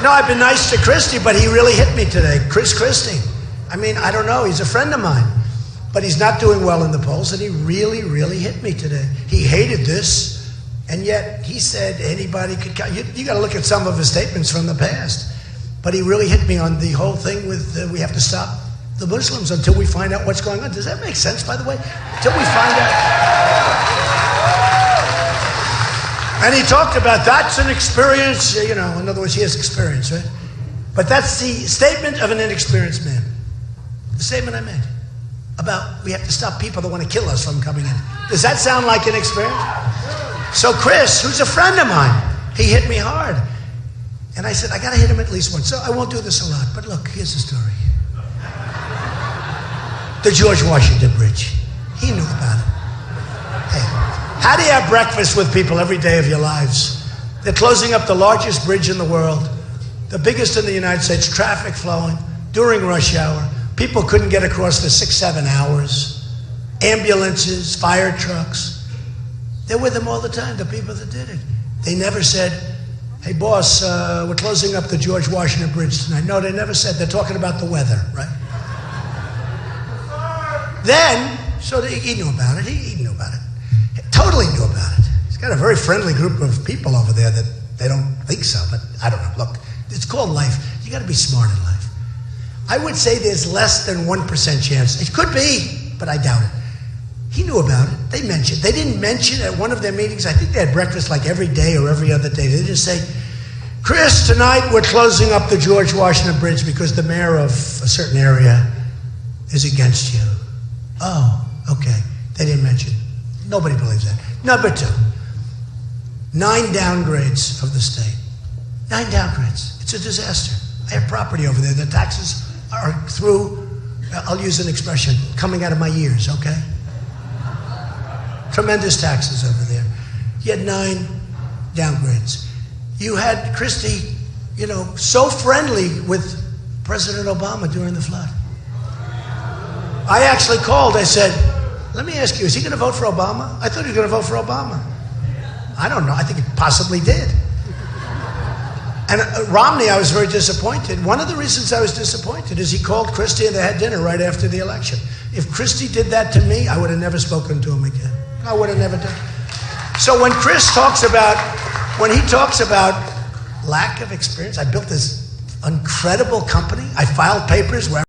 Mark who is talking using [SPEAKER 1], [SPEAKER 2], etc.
[SPEAKER 1] No, I've been nice to Christie, but he really hit me today. Christie. I mean, I don't know. He's a friend of mine. But he's not doing well in the polls, and he really, really hit me today. He hated this, and yet he said anybody could count. You got to look at some of his statements from the past. But he really hit me on the whole thing with we have to stop the Muslims until we find out what's going on. Does that make sense, by the way? Until we find out. And he talked about that's an experience, in other words, he has experience, right? But that's the statement of an inexperienced man. The statement I made about we have to stop people that want to kill us from coming in. Does that sound like an experience? So Chris, who's a friend of mine, he hit me hard. And I said, I got to hit him at least once. So I won't do this a lot, but look, here's the story. The George Washington Bridge. He knew about it. Hey, how do you have breakfast with people every day of your lives? They're closing up the largest bridge in the world, the biggest in the United States, traffic flowing during rush hour. People couldn't get across for 6-7 hours. Ambulances, fire trucks. They're with them all the time, the people that did it. They never said, hey, boss, we're closing up the George Washington Bridge tonight. No, they never said. They're talking about the weather, right? Then, so he knew about it. He knew about it. He totally knew about it. He's got a very friendly group of people over there that they don't think so, but I don't know. Look, it's called life. You got to be smart in life. I would say there's less than 1% chance. It could be, but I doubt it. He knew about it. They mentioned. They didn't mention at one of their meetings. I think they had breakfast like every day or every other day. They just say, Chris, tonight we're closing up the George Washington Bridge because the mayor of a certain area is against you. Oh, okay. They didn't mention. Nobody believes that. Number 2, 9 downgrades of the state. 9 downgrades. It's a disaster. I have property over there. The taxes are through, I'll use an expression, coming out of my ears, okay? Tremendous taxes over there. You had 9 downgrades. You had Christie, so friendly with President Obama during the flood. I actually called. I said, let me ask you, is he going to vote for Obama? I thought he was going to vote for Obama. I don't know. I think he possibly did. And Romney, I was very disappointed. One of the reasons I was disappointed is he called Christie and they had dinner right after the election. If Christie did that to me, I would have never spoken to him again. I would have never done it. So when he talks about lack of experience, I built this incredible company. I filed papers where